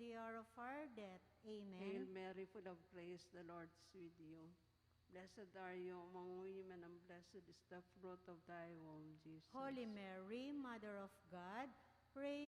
the hour of our death. Hail Amen. Mary, full of grace, the Lord is with you. Blessed are you among women, and blessed is the fruit of thy womb, Jesus. Holy Mary, Mother of God, pray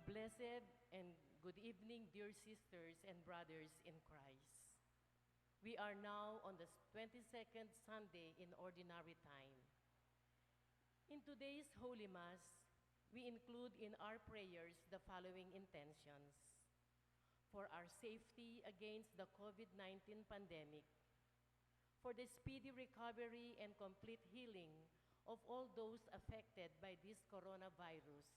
blessed and good evening, dear sisters and brothers in Christ. We are now on the 22nd Sunday in Ordinary Time. In today's Holy Mass, we include in our prayers the following intentions: for our safety against the COVID-19 pandemic, for the speedy recovery and complete healing of all those affected by this coronavirus,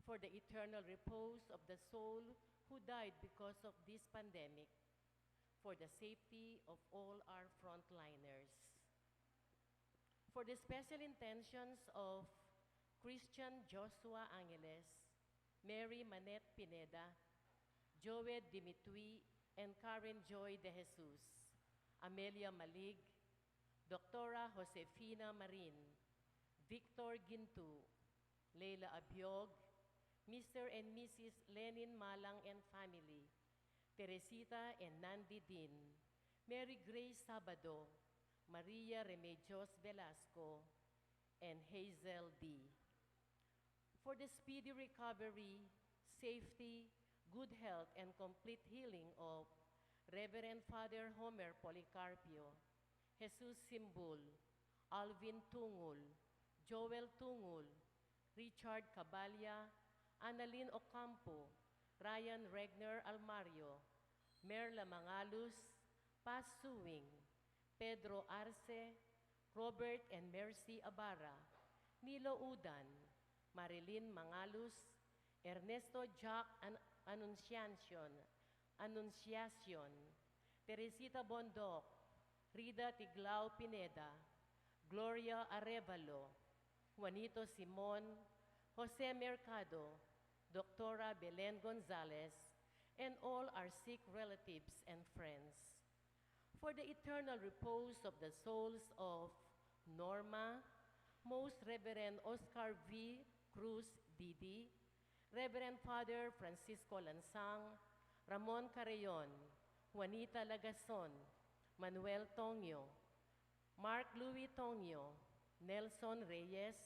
for the eternal repose of the soul who died because of this pandemic, for the safety of all our frontliners, for the special intentions of Christian Joshua Angeles, Mary Manette Pineda, Joed Dimitri, and Karen Joy de Jesus, Amelia Malig, Doctora Josefina Marin, Victor Gintu, Leila Abiog, Mr. and Mrs. Lenin Malang and family, Teresita and Nandi Din, Mary Grace Sabado, Maria Remedios Velasco, and Hazel D. For the speedy recovery, safety, good health, and complete healing of Reverend Father Homer Policarpio, Jesus Simbul, Alvin Tungul, Joel Tungul, Richard Cabalya, Annalyn Ocampo, Ryan Regner Almario, Merla Mangalus, Paz Suwing, Pedro Arce, Robert and Mercy Abara, Nilo Udan, Marilyn Mangalus, Ernesto Jack Anunciacion, Teresita Bondoc, Rida Tiglao Pineda, Gloria Arevalo, Juanito Simon, Jose Mercado, Doctora Belen Gonzalez, and all our sick relatives and friends. For the eternal repose of the souls of Norma, Most Reverend Oscar V. Cruz Didi, Reverend Father Francisco Lansang, Ramon Carreon, Juanita Lagason, Manuel Tonyo, Mark Louis Tonyo, Nelson Reyes,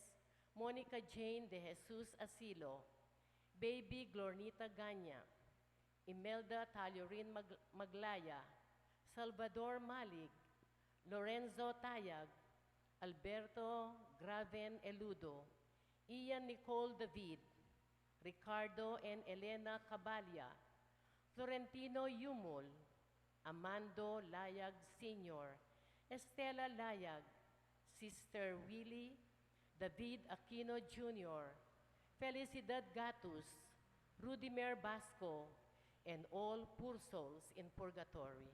Monica Jane de Jesus Asilo, Baby Glornita Ganya, Imelda Taliorin Maglaya, Salvador Malig, Lorenzo Tayag, Alberto Graven Eludo, Ian Nicole David, Ricardo and Elena Cabalya, Florentino Yumol, Amando Layag Sr., Estela Layag, Sister Willie, David Aquino Jr., Felicidad Gatus, Rudimer Basco, and all poor souls in purgatory.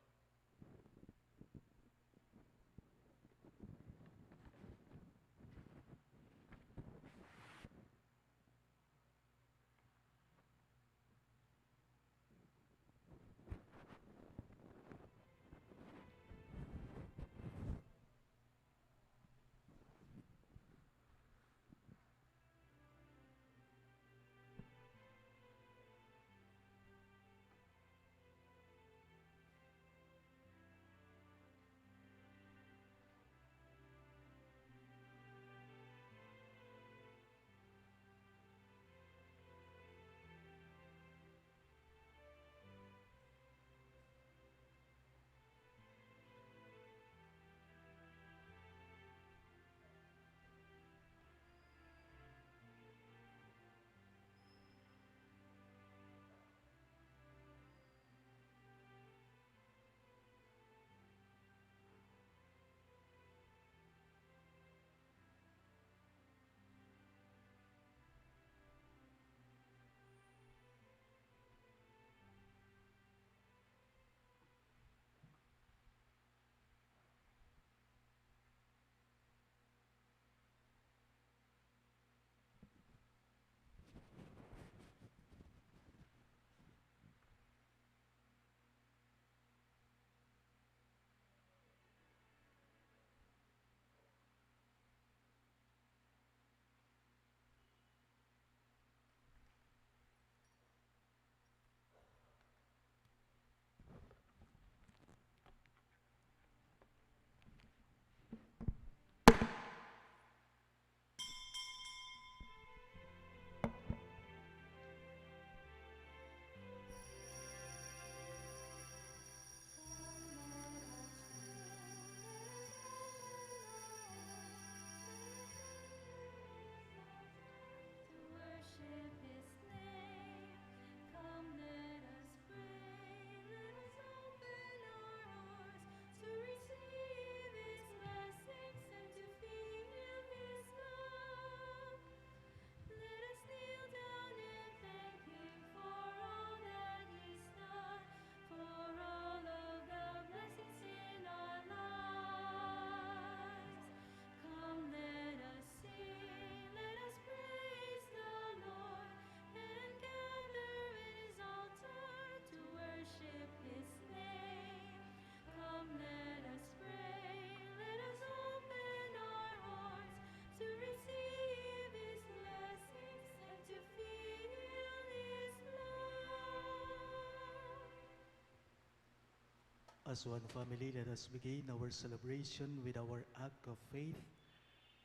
As one family, let us begin our celebration with our act of faith.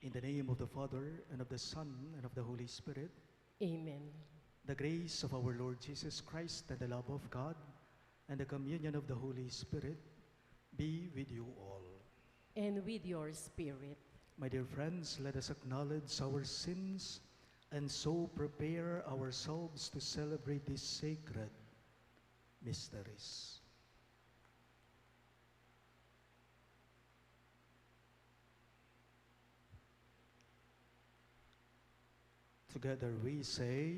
In the name of the Father, and of the Son, and of the Holy Spirit. Amen. The grace of our Lord Jesus Christ, and the love of God, and the communion of the Holy Spirit be with you all. And with your spirit. My dear friends, let us acknowledge our sins and so prepare ourselves to celebrate these sacred mysteries. Together we say,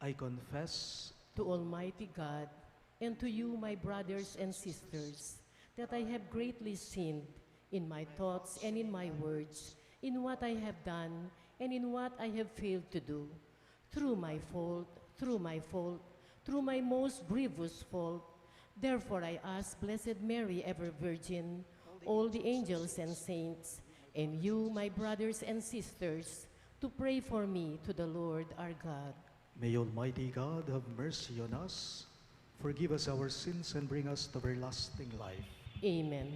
I confess To Almighty God, and to you, my brothers and sisters, that I have greatly sinned in my thoughts and in my words, in what I have done and in what I have failed to do, through my fault, through my most grievous fault. Therefore I ask Blessed Mary, ever Virgin, all the angels and saints, and you, my brothers and sisters, to pray for me to the Lord our God. May Almighty God have mercy on us, forgive us our sins, and bring us to everlasting life. Amen.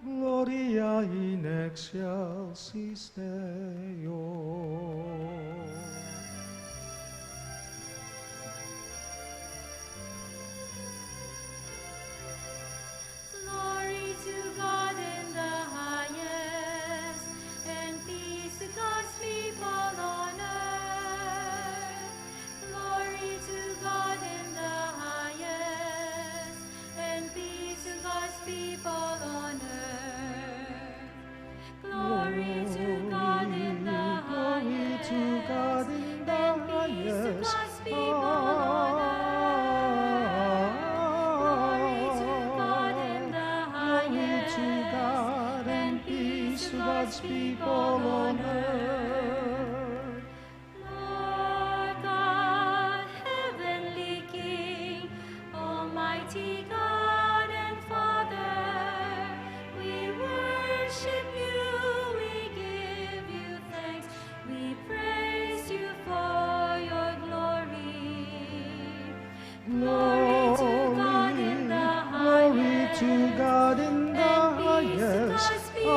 Gloria in excelsis Deo. Glory to God in the highest, and peace to God's people on earth. Glory to God in the highest, and peace to God's people on earth. Glory to God in the highest, and peace to God's people on earth. Glory to God in the highest, and peace to God's people on earth. Lord God, heavenly King, Almighty God and Father, we worship you, we give you thanks, we praise you for your glory. Glory to God in the highest, to God in the and peace to highest. God's people on earth.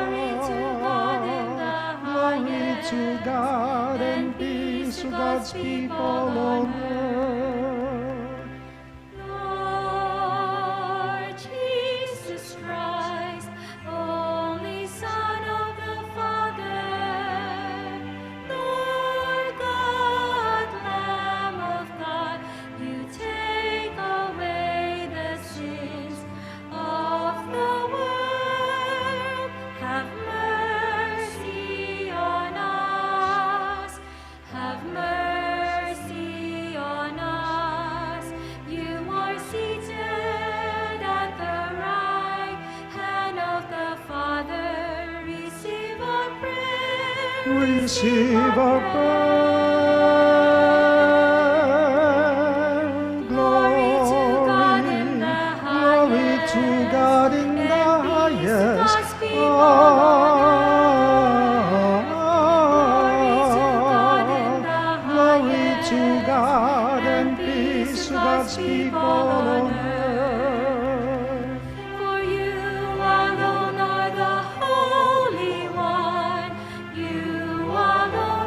Glory to God in the highest, to God and peace to God's people on earth. Lord Jesus Christ, only Son of the Father, Lord God, Lamb of God, you take away the sins of the world. Have mercy on us. Have mercy on us. You are seated at the right hand of the Father. Receive our prayer. Receive our prayer. Glory to God in the highest. Glory to God in the And peace to highest. God's people on earth. Glory to God in the highest. Glory to God and peace to God's people on earth. For you alone are the Holy One. You alone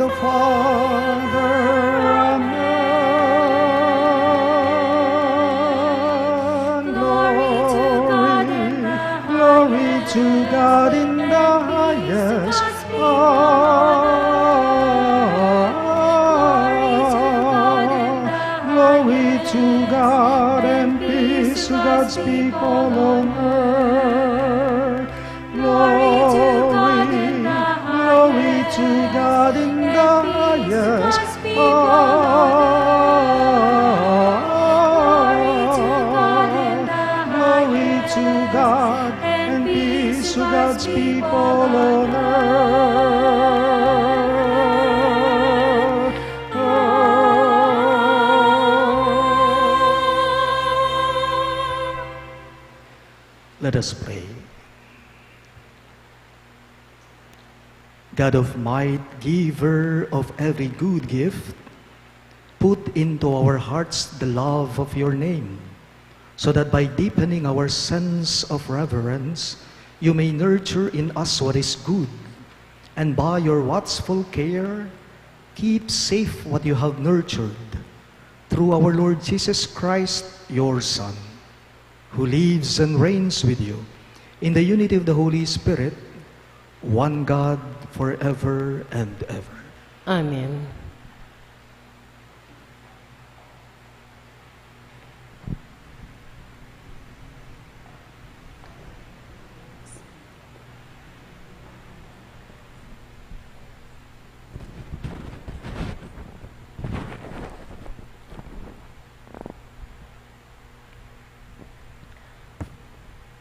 the Father. Amen. Glory to God in the highest. Glory to God and peace to God's people on earth. Glory to God in the highest. Glory to God and peace to God's people on earth. Let us pray. God of might, giver of every good gift, put into our hearts the love of your name, so that by deepening our sense of reverence, you may nurture in us what is good, and by your watchful care, keep safe what you have nurtured, through our Lord Jesus Christ, your Son, who lives and reigns with you in the unity of the Holy Spirit, one God, forever and ever. Amen.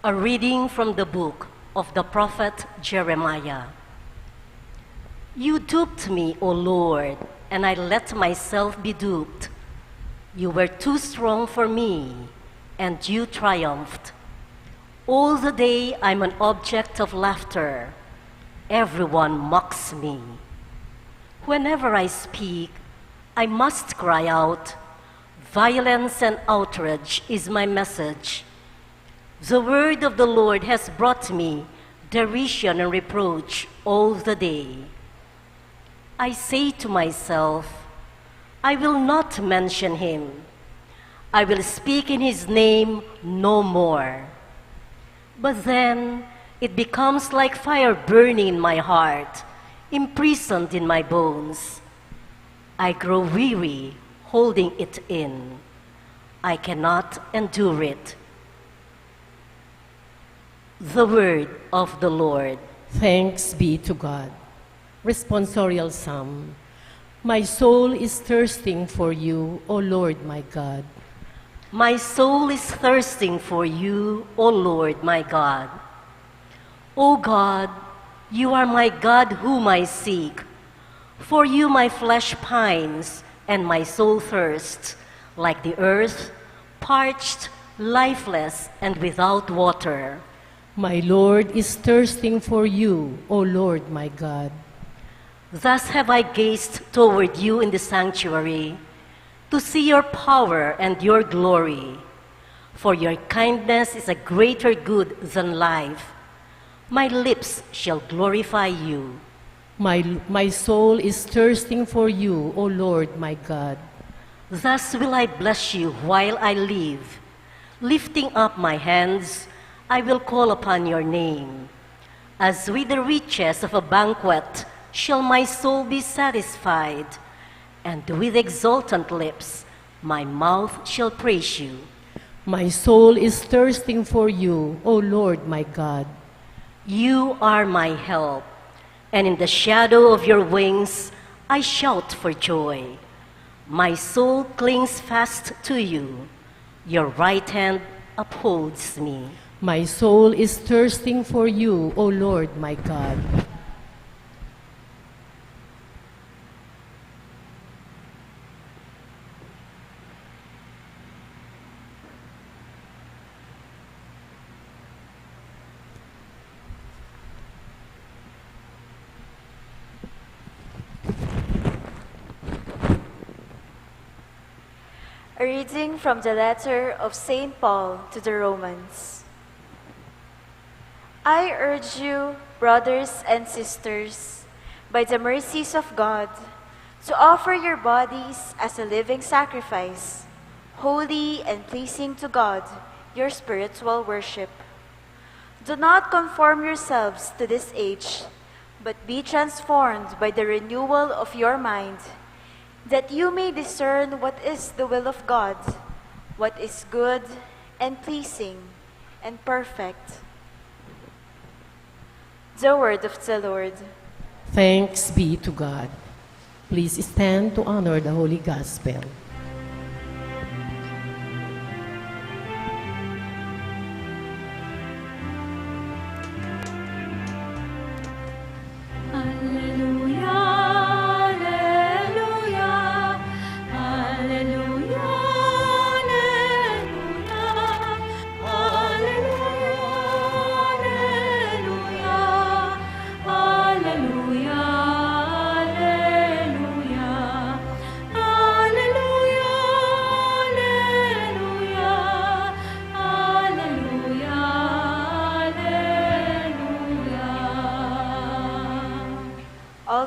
A reading from the book of the prophet Jeremiah. You duped me, O Lord, and I let myself be duped. You were too strong for me, and you triumphed. All the day I'm an object of laughter. Everyone mocks me. Whenever I speak, I must cry out, violence and outrage is my message. The word of the Lord has brought me derision and reproach all the day. I say to myself, I will not mention him. I will speak in his name no more. But then it becomes like fire burning in my heart, imprisoned in my bones. I grow weary holding it in. I cannot endure it. The word of the Lord. Thanks be to God. Responsorial Psalm. My soul is thirsting for you, O Lord my God. My soul is thirsting for you, O Lord my God. O God, you are my God whom I seek. For you my flesh pines and my soul thirsts, like the earth, parched, lifeless, and without water. My Lord is thirsting for you, O Lord my God. Thus have I gazed toward you in the sanctuary, to see your power and your glory. For your kindness is a greater good than life. My lips shall glorify you. My soul is thirsting for you, O Lord my God. Thus will I bless you while I live. Lifting up my hands, I will call upon your name. As with the riches of a banquet shall my soul be satisfied, and with exultant lips my mouth shall praise you. My soul is thirsting for you, O Lord my God. You are my help, and in the shadow of your wings I shout for joy. My soul clings fast to you. Your right hand upholds me. My soul is thirsting for you, O Lord my God. A reading from the letter of St. Paul to the Romans. I urge you, brothers and sisters, by the mercies of God, to offer your bodies as a living sacrifice, holy and pleasing to God, your spiritual worship. Do not conform yourselves to this age, but be transformed by the renewal of your mind, that you may discern what is the will of God, what is good and pleasing and perfect. The word of the Lord. Thanks be to God. Please stand to honor the Holy Gospel.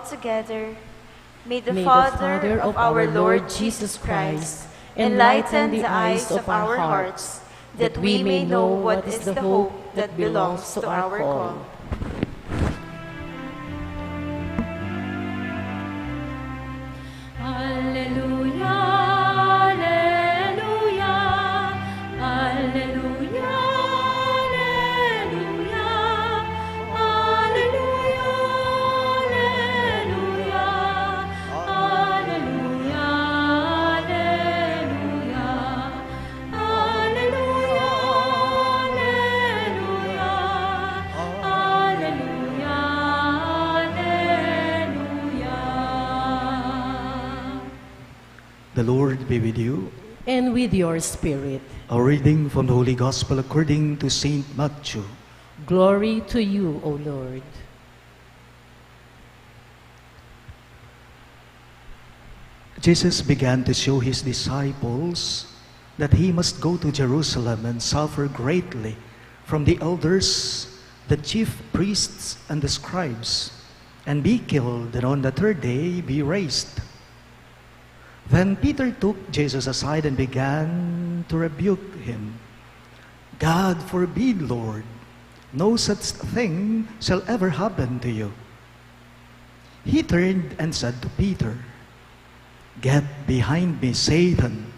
Together, may the May Father of our Lord Jesus Christ enlighten the eyes of our hearts, that we may know what is the hope that belongs to our call. The Lord be with you. And with your spirit. A reading from the Holy Gospel according to Saint Matthew. Glory to you, O Lord. Jesus began to show his disciples that he must go to Jerusalem and suffer greatly from the elders, the chief priests, and the scribes, and be killed, and on the third day be raised. Then Peter took Jesus aside and began to rebuke him. God forbid, Lord, no such thing shall ever happen to you. He turned and said to Peter, Get behind me, Satan.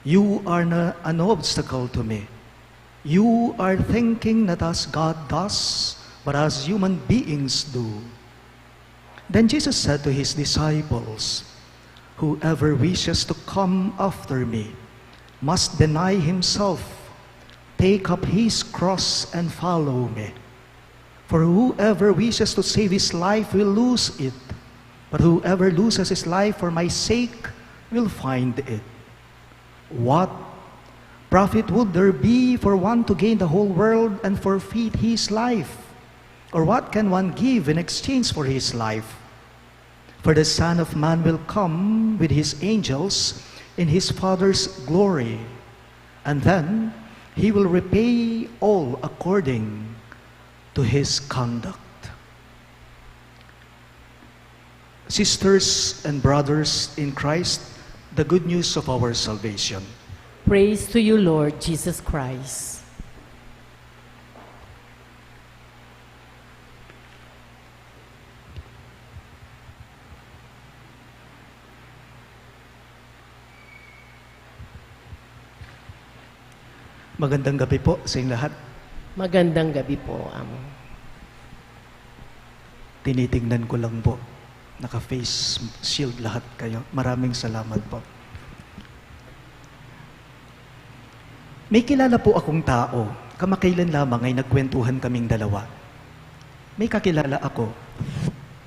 You are an obstacle to me. You are thinking not as God does, but as human beings do. Then Jesus said to his disciples, Whoever wishes to come after me must deny himself, take up his cross, and follow me. For whoever wishes to save his life will lose it, but whoever loses his life for my sake will find it. What profit would there be for one to gain the whole world and forfeit his life? Or what can one give in exchange for his life? For the Son of Man will come with his angels in his Father's glory, and then he will repay all according to his conduct. Sisters and brothers in Christ, the good news of our salvation. Praise to you, Lord Jesus Christ. Magandang gabi po sa inyong lahat. Magandang gabi po, Amo. Tinitingnan ko lang po. Naka-face shield lahat kayo. Maraming salamat po. May kilala po akong tao. Kamakailan lamang ay nagkwentuhan kaming dalawa. May kakilala ako.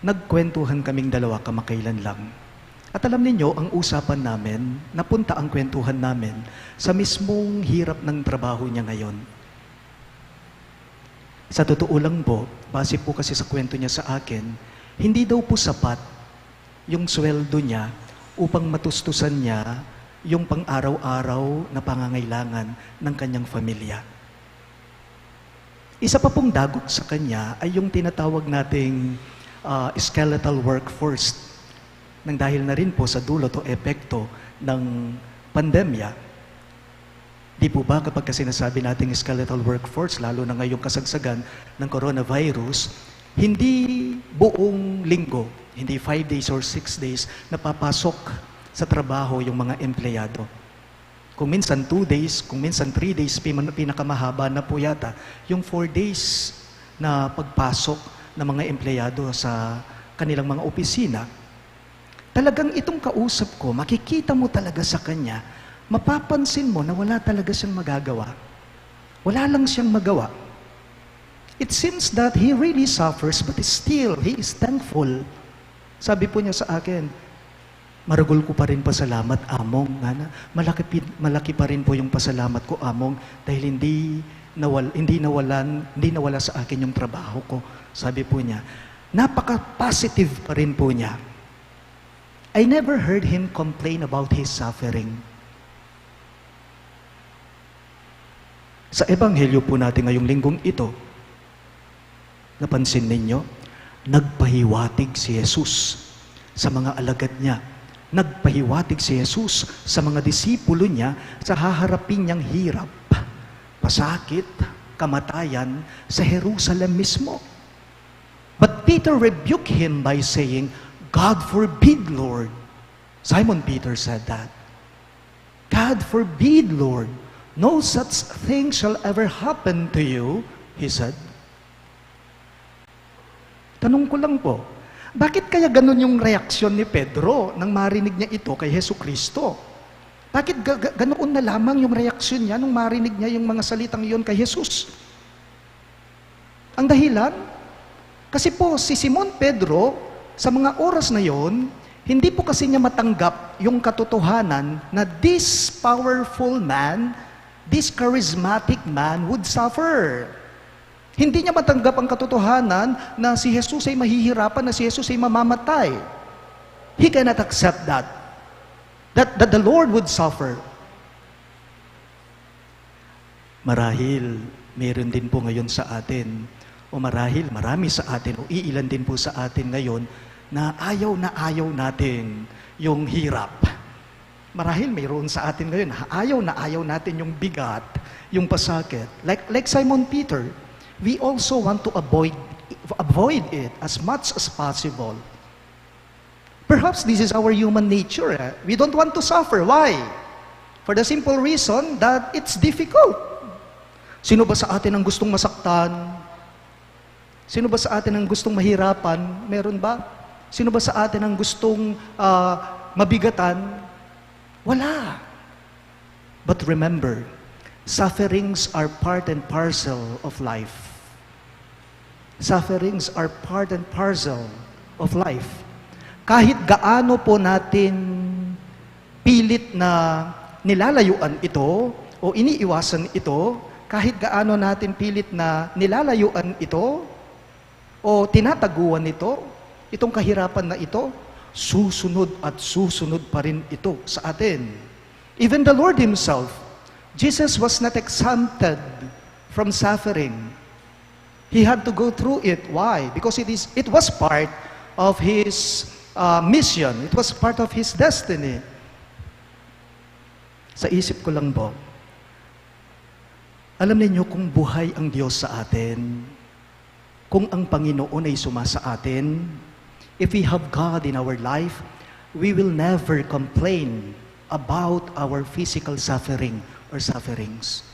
Nagkwentuhan kaming dalawa kamakailan lang. At alam niyo, ang usapan namin, napunta ang kwentuhan namin sa mismong hirap ng trabaho niya ngayon. Sa totoo lang po, base po kasi sa kwento niya sa akin, hindi daw po sapat yung sweldo niya upang matustusan niya yung pang-araw-araw na pangangailangan ng kanyang pamilya. Isa pa pong dagok sa kanya ay yung tinatawag nating skeletal work first. Nang dahil na rin po sa dulot o epekto ng pandemya, di po ba kapag sinasabi nating skeletal workforce, lalo na ngayong kasagsagan ng coronavirus, hindi buong linggo, hindi 5 days or 6 days, napapasok sa trabaho yung mga empleyado. Kung minsan 2 days, kung minsan 3 days, pinakamahaba na po yata, yung 4 days na pagpasok ng mga empleyado sa kanilang mga opisina. Talagang itong kausap ko, makikita mo talaga sa kanya, mapapansin mo na wala talaga siyang magagawa. Wala lang siyang magawa. It seems that he really suffers, but still, he is thankful. Sabi po niya sa akin, marugol ko pa rin pasalamat, Among. Malaki pa rin po yung pasalamat ko, Among, dahil hindi nawala sa akin yung trabaho ko. Sabi po niya, napaka-positive pa rin po niya. I never heard him complain about his suffering. Sa ebanghelyo po natin ngayong linggong ito, napansin ninyo, nagpahiwatig si Jesus sa mga alagad niya. Nagpahiwatig si Jesus sa mga disipulo niya sa haharapin niyang hirap, pasakit, kamatayan sa Jerusalem mismo. But Peter rebuked him by saying, God forbid, Lord. Simon Peter said that. God forbid, Lord. No such thing shall ever happen to you, he said. Tanong ko lang po, bakit kaya ganun yung reaksyon ni Pedro nang marinig niya ito kay Hesus Kristo? Bakit ganoon na lamang yung reaksyon niya nung marinig niya yung mga salitang iyon kay Jesus? Ang dahilan? Kasi po si Simon Pedro, sa mga oras na yon, hindi po kasi niya matanggap yung katotohanan na this powerful man, this charismatic man would suffer. Hindi niya matanggap ang katotohanan na si Jesus ay mahihirapan, na si Jesus ay mamamatay. He cannot accept that. That the Lord would suffer. Marahil, meron din po ngayon sa atin, o marahil marami sa atin, o iilan din po sa atin ngayon, na ayaw natin yung hirap. Marahil mayroon sa atin ngayon, ayaw natin yung bigat, yung pasakit. Like Simon Peter, we also want to avoid it as much as possible. Perhaps this is our human nature. We don't want to suffer. Why? For the simple reason that it's difficult. Sino ba sa atin ang gustong masaktan? Sino ba sa atin ang gustong mahirapan? Meron ba? Sino ba sa atin ang gustong mabigatan? Wala. But remember, sufferings are part and parcel of life. Sufferings are part and parcel of life. Kahit gaano po natin pilit na nilalayuan ito o iniiwasan ito, kahit gaano natin pilit na nilalayuan ito o tinataguan ito, itong kahirapan na ito, susunod at susunod pa rin ito sa atin. Even the Lord Himself, Jesus was not exempted from suffering. He had to go through it. Why? Because it was part of His mission. It was part of His destiny. Sa isip ko lang po, alam niyo kung buhay ang Diyos sa atin, kung ang Panginoon ay sumasa atin, if we have God in our life, we will never complain about our physical suffering or sufferings.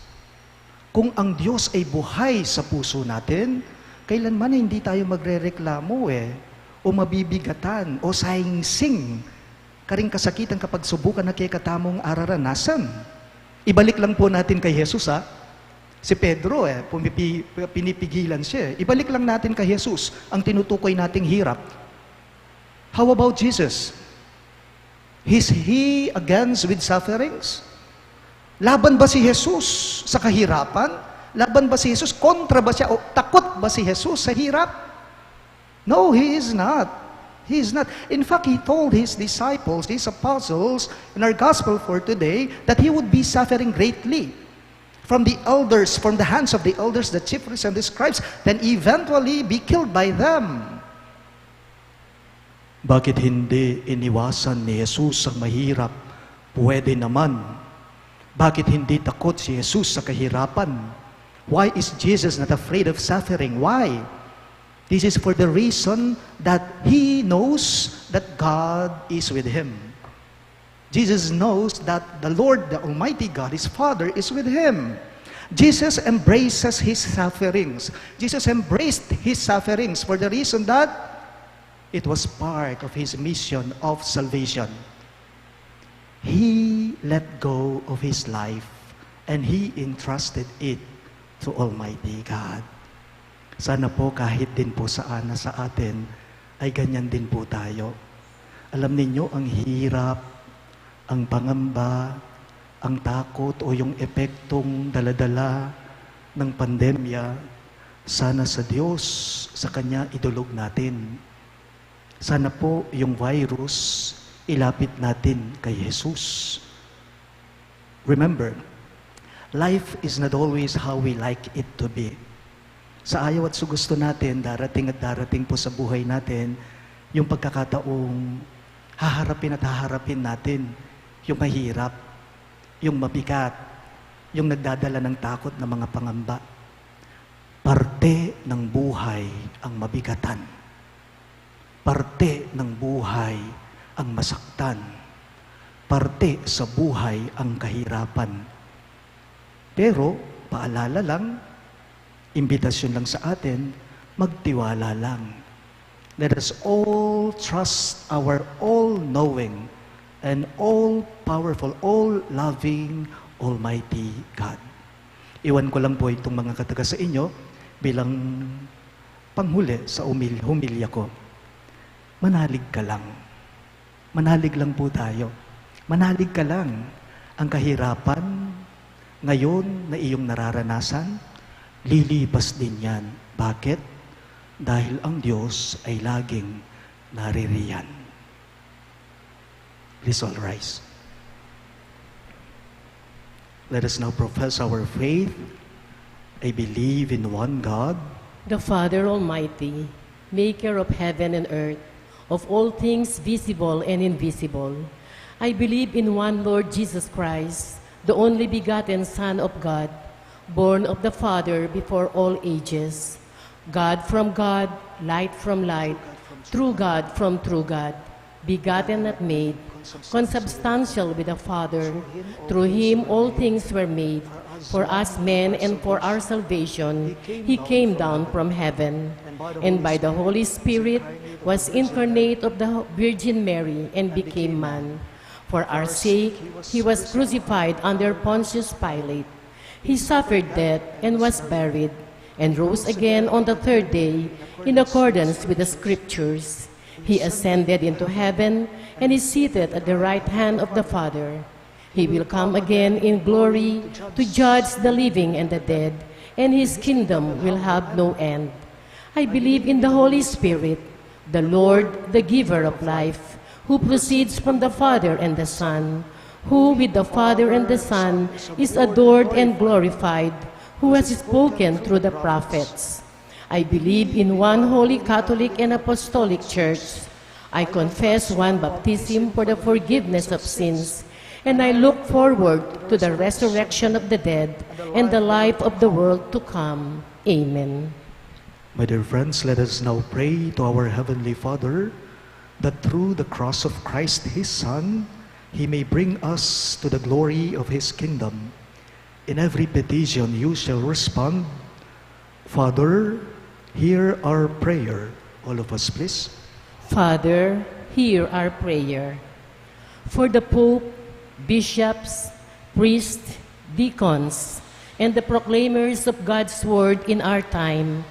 Kung ang Diyos ay buhay sa puso natin, kailanman hindi tayo magrereklamo o mabibigatan, o saing-sing, karing kasakitan kapag subukan na kay katamong araranasan. Ibalik lang po natin kay Jesus, Si Pedro, pinipigilan siya. Ibalik lang natin kay Jesus ang tinutukoy nating hirap. How about Jesus? Is He against with sufferings? Laban ba si Jesus sa kahirapan? Laban ba si Jesus? Kontra ba siya? O takot ba si Jesus sa hirap? No, He is not. He is not. In fact, He told His disciples, His apostles, in our gospel for today, that He would be suffering greatly from the elders, from the hands of the elders, the chief priests and the scribes, then eventually be killed by them. Bakit hindi iniwasan ni Jesus ang mahirap? Pwede naman. Bakit hindi takot si Jesus sa kahirapan? Why is Jesus not afraid of suffering? Why? This is for the reason that he knows that God is with him. Jesus knows that the Lord, the Almighty God, his Father, is with him. Jesus embraces his sufferings. Jesus embraced his sufferings for the reason that it was part of his mission of salvation. He let go of his life and he entrusted it to Almighty God. Sana po kahit din po sa atin ay ganyan din po tayo. Alam ninyo, ang hirap, ang pangamba, ang takot o yung epektong daladala ng pandemya, sana sa Diyos, sa Kanya idulog natin. Sana po yung virus, ilapit natin kay Jesus. Remember, life is not always how we like it to be. Sa ayaw at sa gusto natin, darating at darating po sa buhay natin, yung pagkakataong haharapin natin yung mahirap, yung mabigat, yung nagdadala ng takot na mga pangamba. Parte ng buhay ang mabigatan. Parte ng buhay ang masaktan. Parte sa buhay ang kahirapan. Pero, paalala lang, imbitasyon lang sa atin, magtiwala lang. Let us all trust our all-knowing and all-powerful, all-loving, Almighty God. Iwan ko lang po itong mga kataga sa inyo bilang panghuli sa humilya ko. Manalig ka lang. Manalig lang po tayo. Manalig ka lang. Ang kahirapan ngayon na iyong nararanasan, lilipas din yan. Bakit? Dahil ang Diyos ay laging naririyan. Please all rise. Let us now profess our faith. I believe in one God, the Father Almighty, maker of heaven and earth, of all things visible and invisible. I believe in one Lord Jesus Christ, the only begotten Son of God, born of the Father before all ages, God from God, light from light, true God from true God, begotten not made, consubstantial with the Father. Through him all things were made. For us men and for our salvation, he came down from heaven, and by the Holy Spirit was incarnate of the Virgin Mary and became man. For our sake, he was crucified under Pontius Pilate. He suffered death and was buried, and rose again on the third day in accordance with the Scriptures. He ascended into heaven and is seated at the right hand of the Father. He will come again in glory to judge the living and the dead, and his kingdom will have no end. I believe in the Holy Spirit, the Lord, the giver of life, who proceeds from the Father and the Son, who with the Father and the Son is adored and glorified, who has spoken through the prophets. I believe in one holy Catholic and Apostolic Church. I confess one baptism for the forgiveness of sins, and I look forward to the resurrection of the dead and the life of the world to come. Amen. My dear friends, let us now pray to our Heavenly Father that through the cross of Christ, his Son, he may bring us to the glory of his kingdom. In every petition you shall respond, Father, hear our prayer. All of us, please. Father, hear our prayer. For the Pope, bishops, priests, deacons, and the proclaimers of God's word in our time,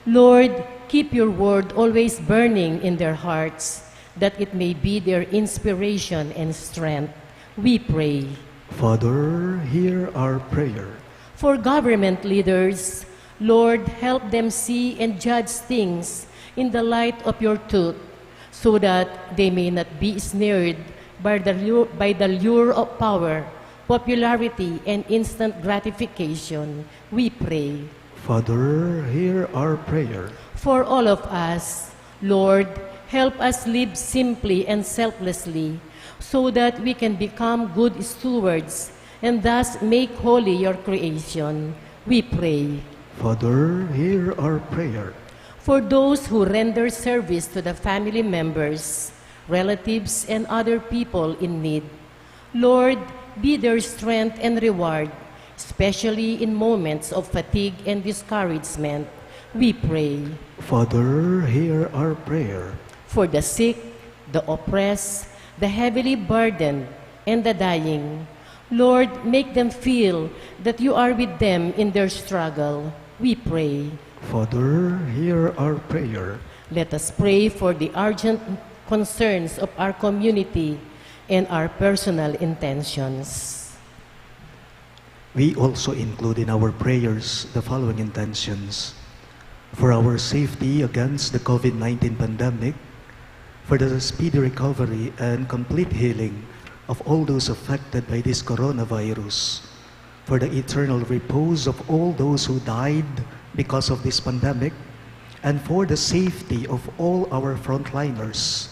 Lord, keep your word always burning in their hearts, that it may be their inspiration and strength. We pray. Father, hear our prayer. For government leaders, Lord, help them see and judge things in the light of your truth, so that they may not be snared by the lure of power, popularity, and instant gratification. We pray. Father, hear our prayer. For all of us, Lord, help us live simply and selflessly, so that we can become good stewards and thus make holy your creation. We pray. Father, hear our prayer. For those who render service to the family members, relatives, and other people in need, Lord, be their strength and reward, especially in moments of fatigue and discouragement. We pray. Father, hear our prayer. For the sick, the oppressed, the heavily burdened, and the dying, Lord, make them feel that you are with them in their struggle. We pray. Father, hear our prayer. Let us pray for the urgent concerns of our community and our personal intentions. We also include in our prayers the following intentions: for our safety against the COVID-19 pandemic, for the speedy recovery and complete healing of all those affected by this coronavirus, for the eternal repose of all those who died because of this pandemic, and for the safety of all our frontliners,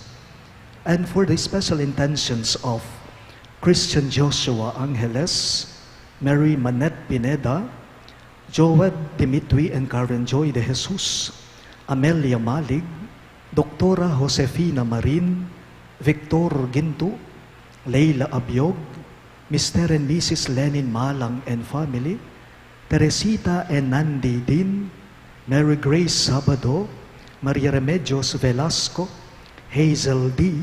and for the special intentions of Christian Joshua Angeles, Mary Manette Pineda, Joed Dimitri and Karen Joy de Jesus, Amelia Malig, Doktora Josefina Marin, Victor Ginto, Leila Abiog, Mr. and Mrs. Lenin Malang and family, Teresita and Nandi Din, Mary Grace Sabado, Maria Remedios Velasco, Hazel D.,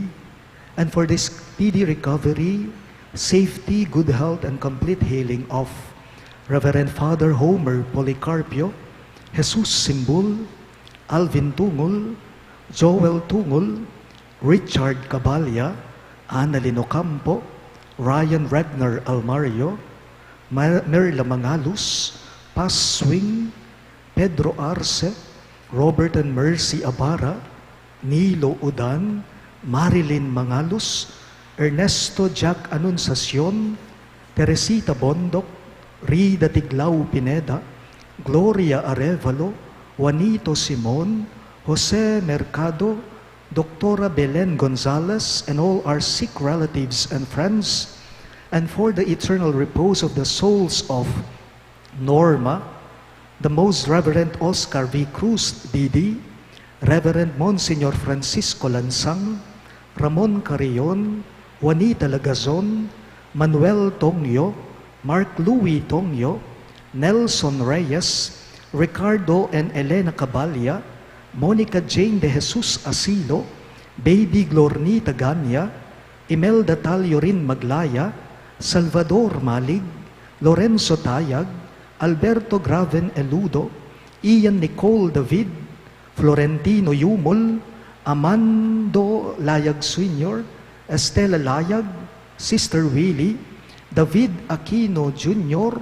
and for the speedy recovery, safety, good health, and complete healing of Reverend Father Homer Policarpio, Jesus Simbul, Alvin Tungol, Joel Tungol, Richard Cabalya, Annalyn Ocampo, Ryan Regner Almario, Merla Mangalus, Paz Swing, Pedro Arce, Robert and Mercy Abara, Nilo Udan, Marilyn Mangalus, Ernesto Jack Anunciacion, Teresita Bondok, Rida Tiglao Pineda, Gloria Arevalo, Juanito Simon, Jose Mercado, Doctora Belen Gonzalez, and all our sick relatives and friends, and for the eternal repose of the souls of Norma, the Most Reverend Oscar V. Cruz, D.D., Reverend Monsignor Francisco Lansang, Ramon Carrion, Juanita Lagazon, Manuel Tongyo, Mark Louis Tongyo, Nelson Reyes, Ricardo and Elena Cabalya, Monica Jane de Jesus Asilo, Baby Glornita Ganya, Imelda Taliorin Maglaya, Salvador Malig, Lorenzo Tayag, Alberto Graven Eludo, Ian Nicole David, Florentino Yumol, Amando Layag Sr., Estela Layag, Sister Willie, David Aquino Jr.,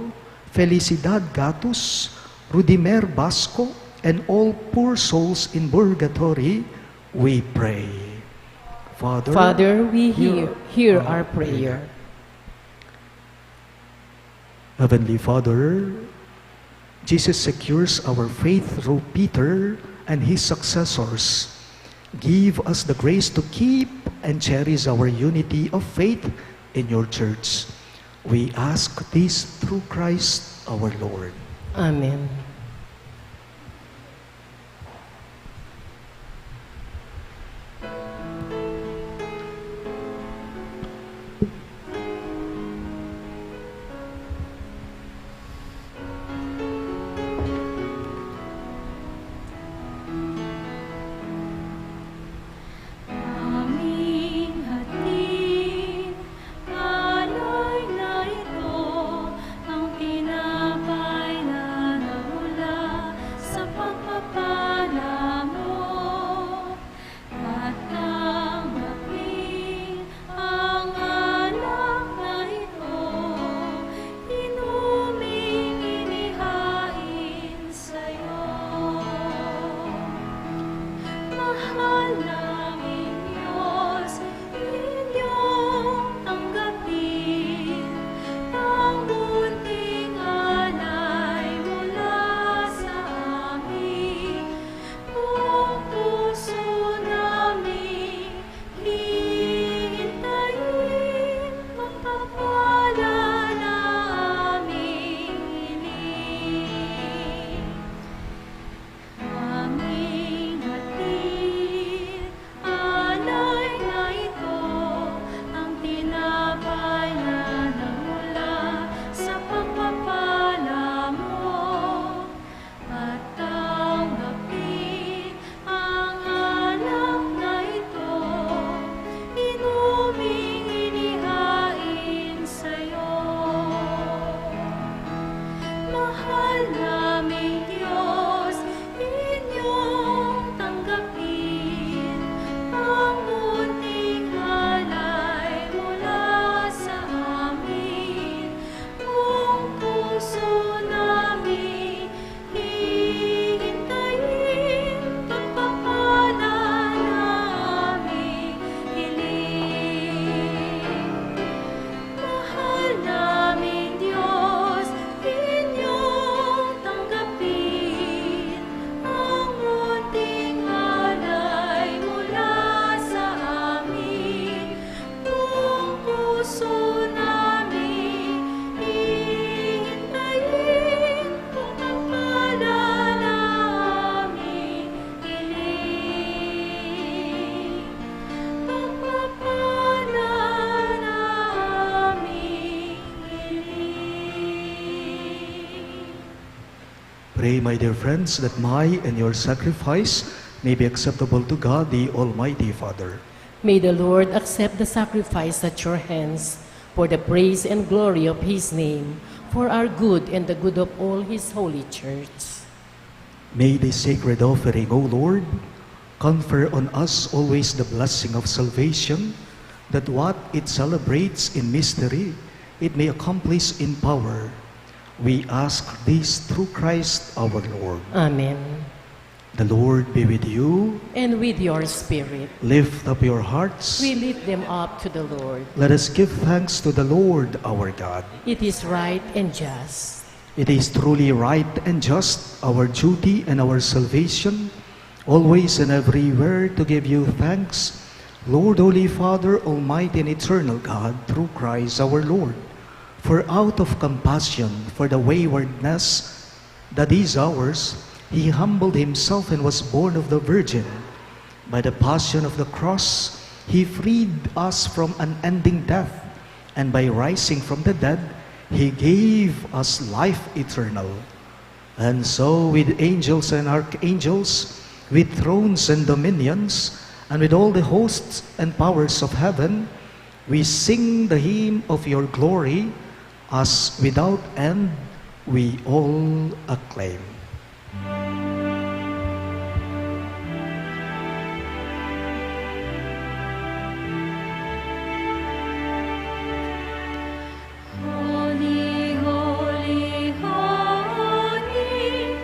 Felicidad Gatus, Rudimer Basco, and all poor souls in purgatory, we pray. Father, we hear our prayer. Heavenly Father, Jesus secures our faith through Peter and his successors. Give us the grace to keep and cherish our unity of faith in your church. We ask this through Christ our Lord. Amen. Aming hatid, alay na ito, ang tinapay na nahulog. Pray, my dear friends, that my and your sacrifice may be acceptable to God, the Almighty Father. May the Lord accept the sacrifice at your hands for the praise and glory of his name, for our good and the good of all his holy church. May this sacred offering, O Lord, confer on us always the blessing of salvation, that what it celebrates in mystery, it may accomplish in power. We ask this through Christ our Lord. Amen. The Lord be with you. And with your spirit, Lift up your hearts. we lift them up to the Lord. Let us give thanks to the Lord our God. It is right and just. It is truly right and just, our duty and our salvation, always and everywhere to give you thanks, Lord, Holy Father, Almighty and Eternal God, through Christ our Lord. For out of compassion for the waywardness that is ours, he humbled himself and was born of the Virgin. By the passion of the cross, he freed us from unending death, and by rising from the dead, he gave us life eternal. And so with angels and archangels, with thrones and dominions, and with all the hosts and powers of heaven, we sing the hymn of your glory, as without end we all acclaim. Holy, holy, holy,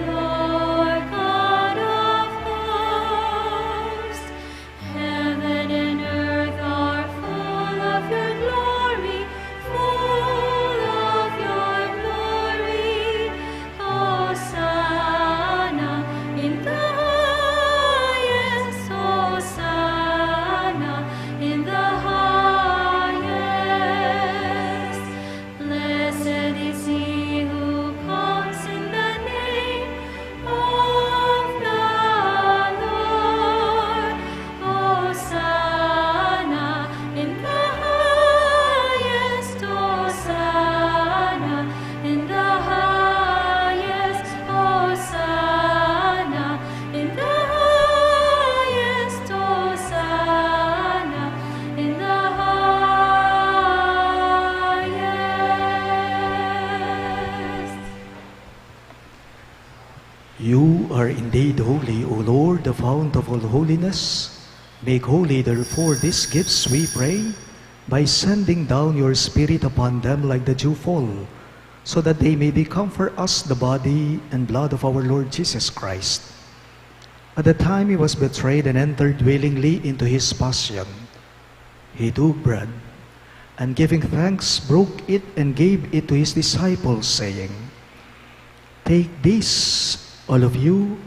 Lord God of hosts, heaven and earth are full of your glory, full of your glory. Hosanna in the highest, Hosanna in the highest. Blessed is he who comes in the name of the Lord. Hosanna in the highest, Hosanna in the highest, Hosanna in the highest, Hosanna in the highest. You are indeed holy, O Lord, the fount of all holiness. Make holy, therefore, these gifts, we pray, by sending down your Spirit upon them like the dewfall, so that they may become for us the body and blood of our Lord Jesus Christ. At the time he was betrayed and entered willingly into his passion, he took bread, and giving thanks, broke it and gave it to his disciples, saying, "Take this, all of you,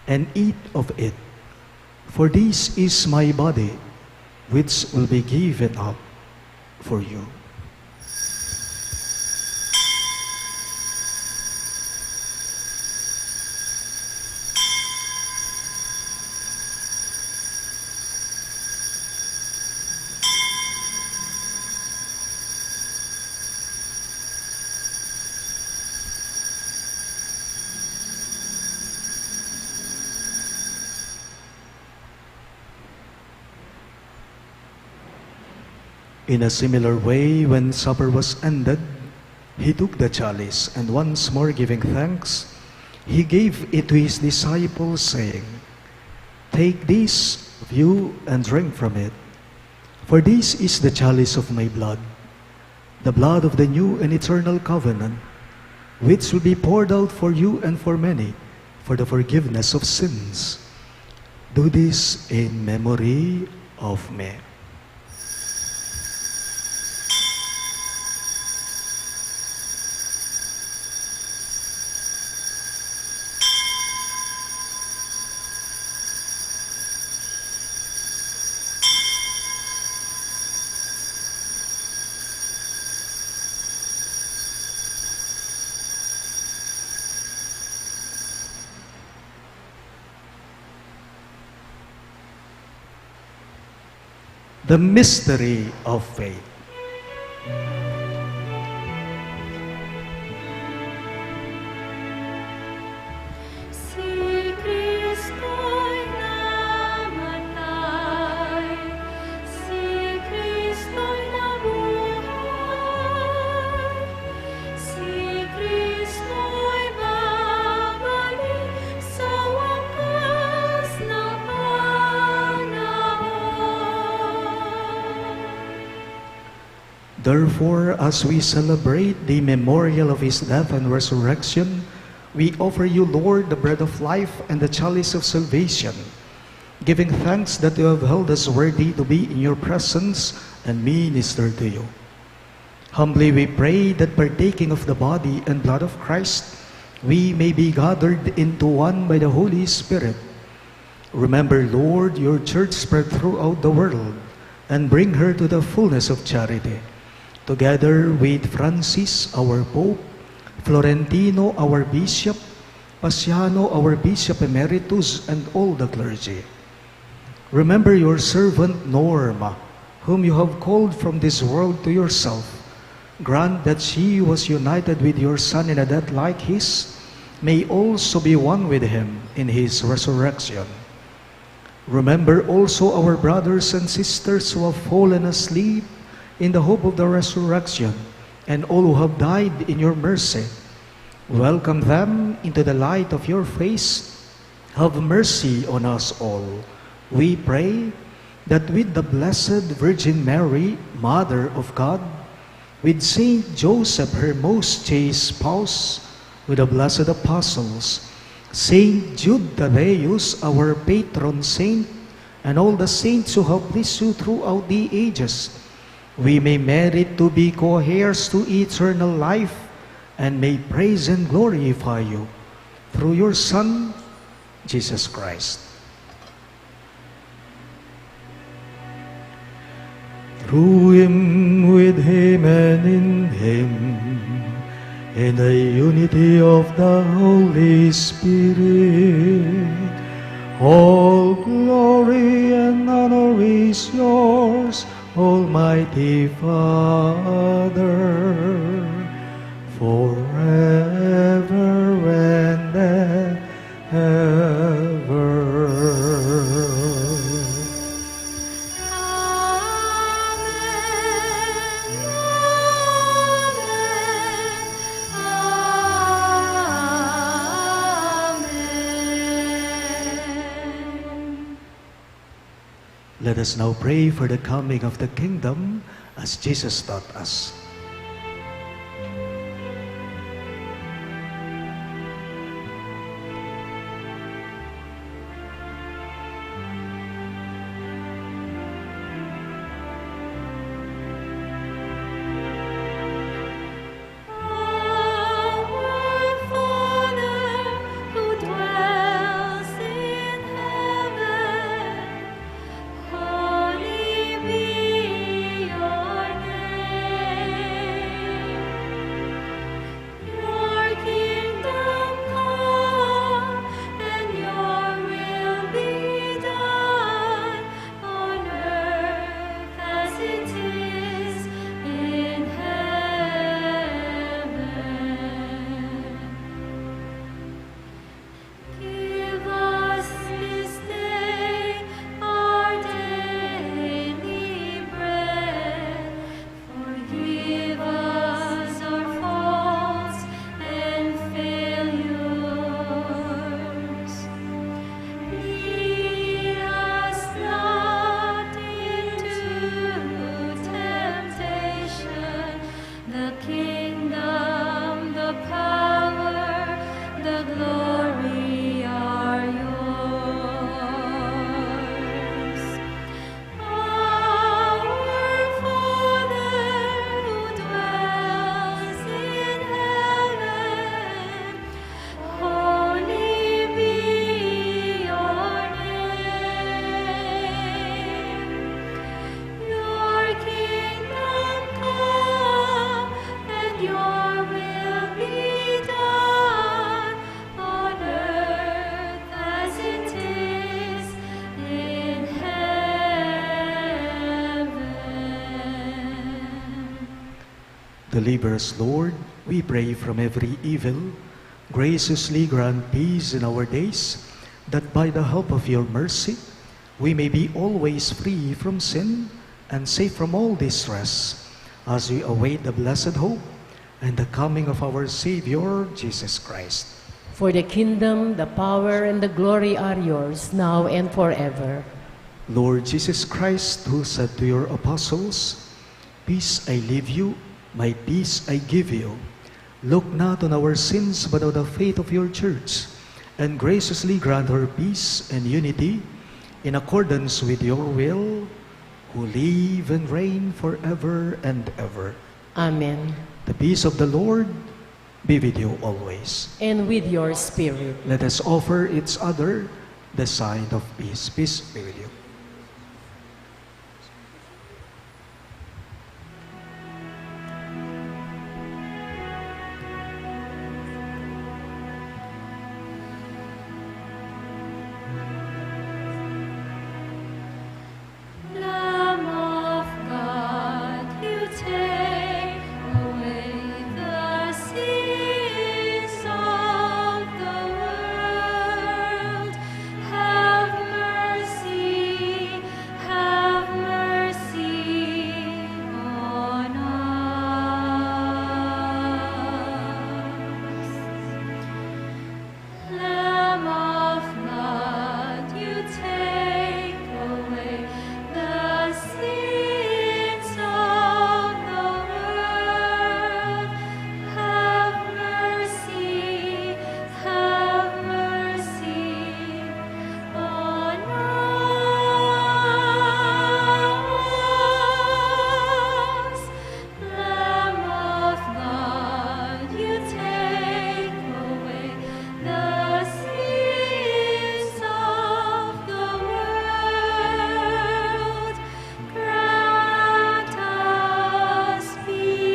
and eat of it, for this is my body, which will be given up for you." In a similar way, when supper was ended, he took the chalice, and once more giving thanks, he gave it to his disciples, saying, "Take this, of you, and drink from it. For this is the chalice of my blood, the blood of the new and eternal covenant, which will be poured out for you and for many, for the forgiveness of sins. Do this in memory of me." The mystery of faith. Therefore, as we celebrate the memorial of his death and resurrection, we offer you, Lord, the bread of life and the chalice of salvation, giving thanks that you have held us worthy to be in your presence and minister to you. Humbly we pray that partaking of the body and blood of Christ, we may be gathered into one by the Holy Spirit. Remember, Lord, your church spread throughout the world, and bring her to the fullness of charity. Together with Francis, our Pope, Florentino, our Bishop, Pasiano, our Bishop Emeritus, and all the clergy. Remember your servant Norma, whom you have called from this world to yourself. Grant that she was united with your Son in a death like his, may also be one with him in his resurrection. Remember also our brothers and sisters who have fallen asleep in the hope of the resurrection, and all who have died in your mercy. Welcome them into the light of your face. Have mercy on us all. We pray that with the Blessed Virgin Mary, Mother of God, with Saint Joseph, her most chaste spouse, with the blessed apostles, Saint Jude Thaddeus, our patron saint, and all the saints who have pleased you throughout the ages, we may merit to be co-heirs to eternal life, and may praise and glorify you through your Son, Jesus Christ. Through him, with him, and in him, in the unity of the Holy Spirit, all glory and honor is yours, Almighty Father, forever and ever. Let us now pray for the coming of the kingdom as Jesus taught us. Deliver us, Lord, we pray, from every evil. Graciously grant peace in our days, that by the help of your mercy, we may be always free from sin and safe from all distress, as we await the blessed hope and the coming of our Savior, Jesus Christ. For the kingdom, the power, and the glory are yours, now and forever. Lord Jesus Christ, who said to your apostles, peace I leave you, my peace I give you. Look not on our sins, but on the faith of your church, and graciously grant her peace and unity in accordance with your will, who live and reign forever and ever. Amen. The peace of the Lord be with you always. And with your spirit. Let us offer each other the sign of peace. Peace be with you. Lamb of God, you take away the sins of the world. Have mercy on us. Lamb of God, you take away the sins of the world. Have mercy on us. Lamb of God, you take away the sins of the world. Grant us peace.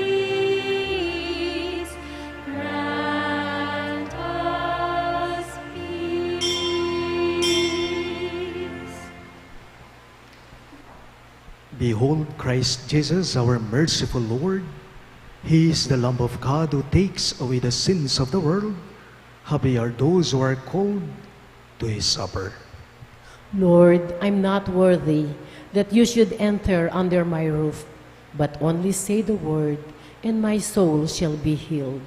Grant us peace. Behold Christ Jesus, our merciful Lord. He is the Lamb of God who takes away the sins of the world. Happy are those who are called to his supper. Lord, I'm not worthy that you should enter under my roof, but only say the word, and my soul shall be healed.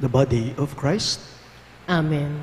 The body of Christ. Amen.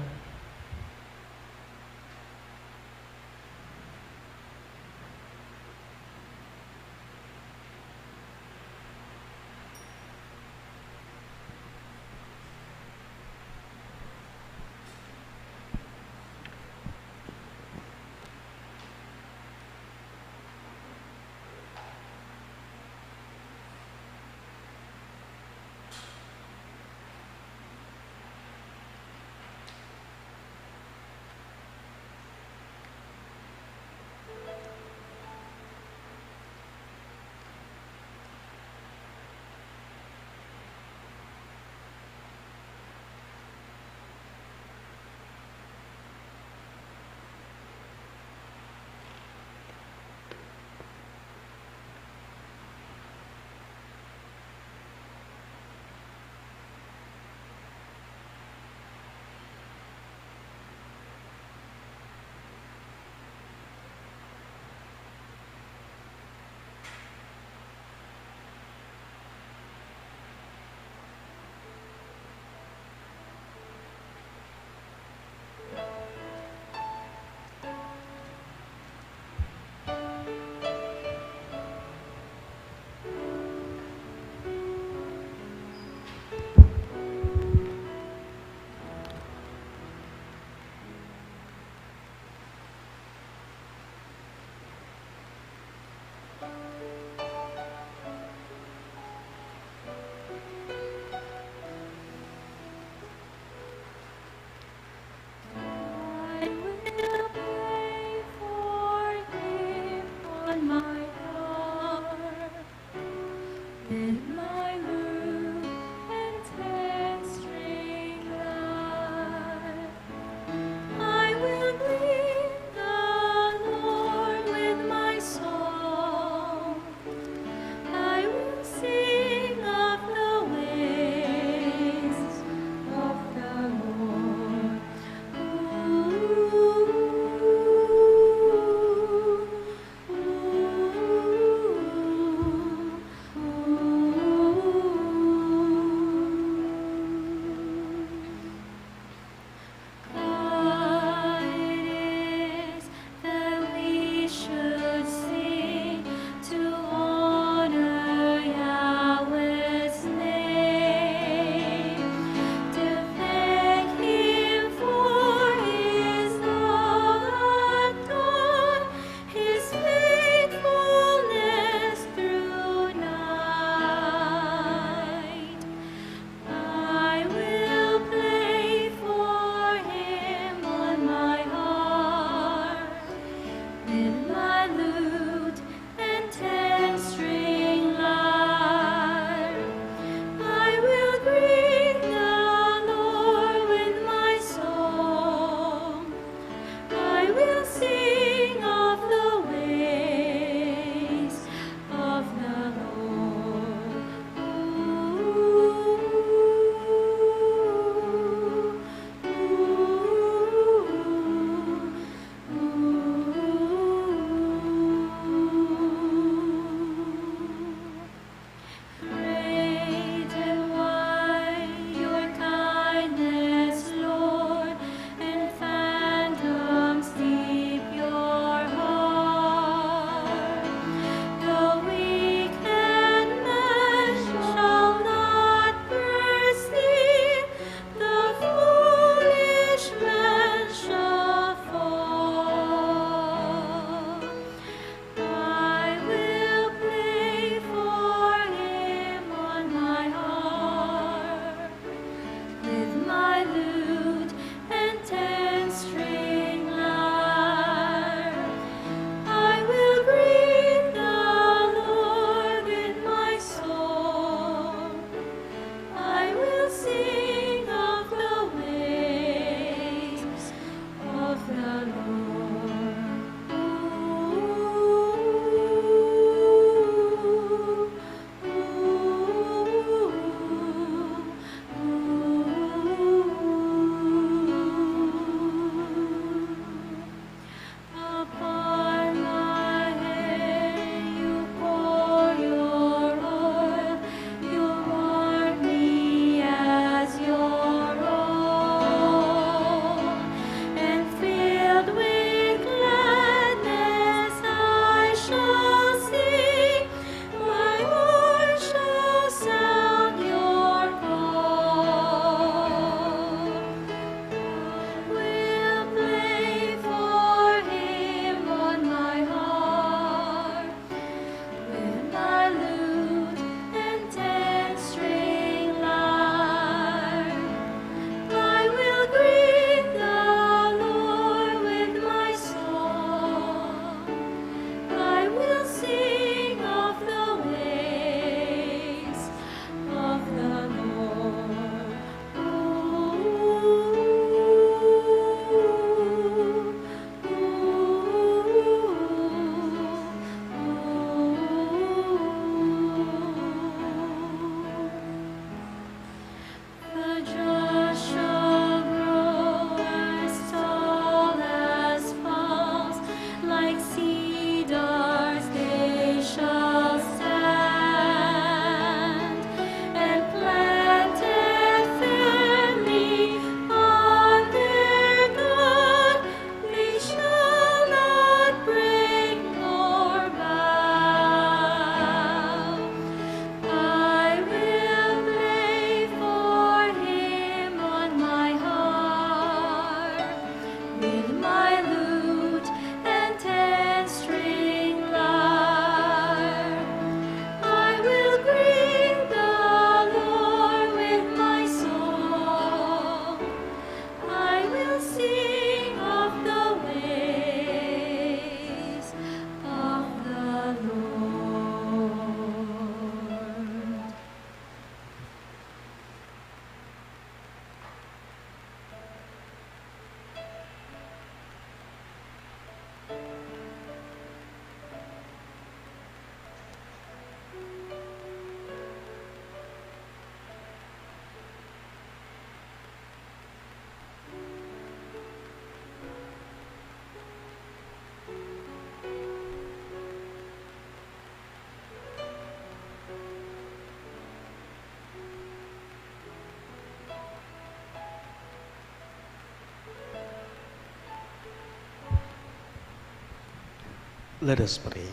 Let us pray.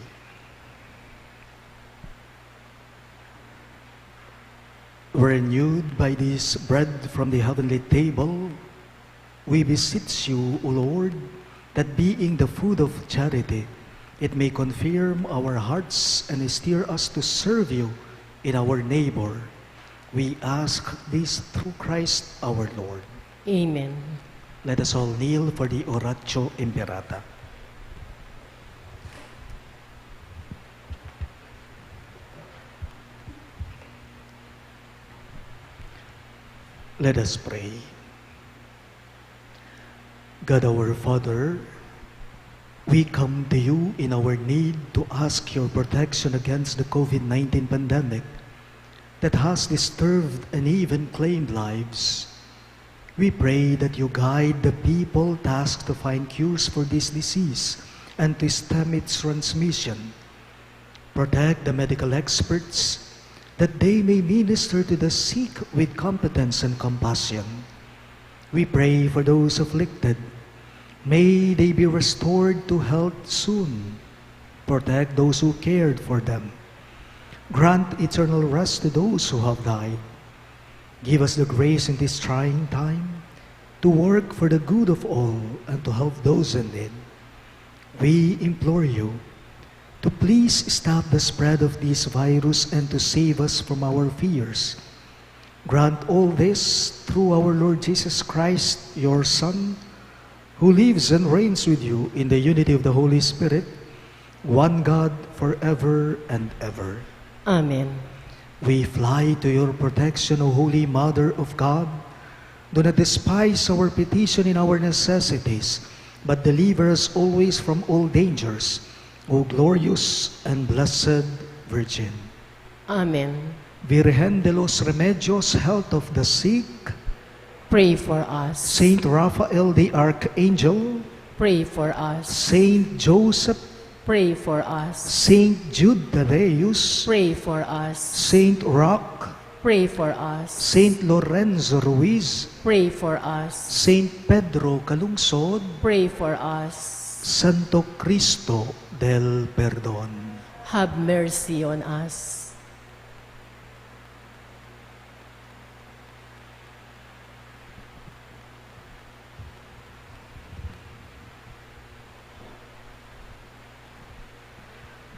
Renewed by this bread from the heavenly table, we beseech you, O Lord, that being the food of charity, it may confirm our hearts and steer us to serve you in our neighbor. We ask this through Christ our Lord. Amen. Let us all kneel for the Oratio Imperata. Let us pray. God our Father, we come to you in our need to ask your protection against the COVID-19 pandemic that has disturbed and even claimed lives. We pray that you guide the people tasked to find cures for this disease and to stem its transmission. Protect the medical experts that they may minister to the sick with competence and compassion. We pray for those afflicted. May they be restored to health soon. Protect those who cared for them. Grant eternal rest to those who have died. Give us the grace in this trying time to work for the good of all and to help those in need. We implore you to please stop the spread of this virus and to save us from our fears. Grant all this through our Lord Jesus Christ, your Son, who lives and reigns with you in the unity of the Holy Spirit, one God forever and ever. Amen. We fly to your protection, O Holy Mother of God. Do not despise our petition in our necessities, but deliver us always from all dangers, O glorious and blessed Virgin. Amen. Virgen de los Remedios, health of the sick, Pray for us. Saint Raphael the Archangel, Pray for us. Saint Joseph, Pray for us. Saint Jude Thaddeus, Pray for us. Saint Roque, Pray for us. Saint Lorenzo Ruiz, Pray for us. Saint Pedro Calungsod, Pray for us. Santo Cristo del Perdón. Have mercy on us.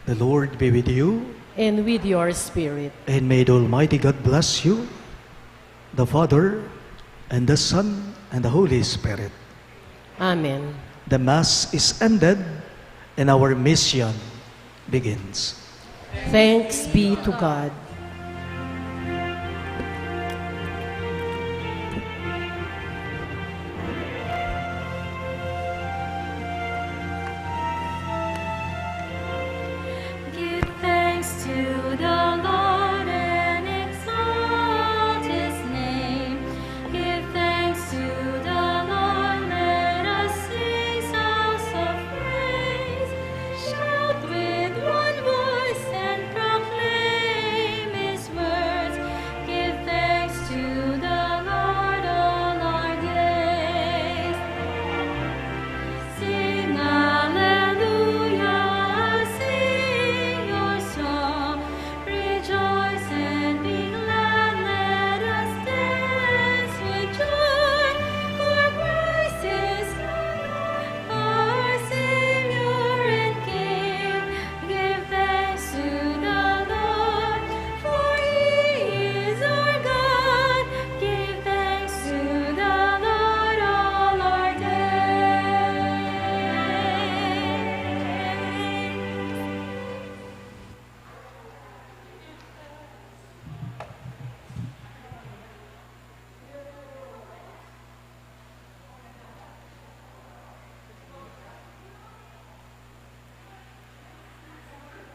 The Lord be with you, And with your spirit. and may the Almighty God bless you, the Father, and the Son, and the Holy Spirit. Amen. The Mass is ended, and our mission begins. Thanks be to God.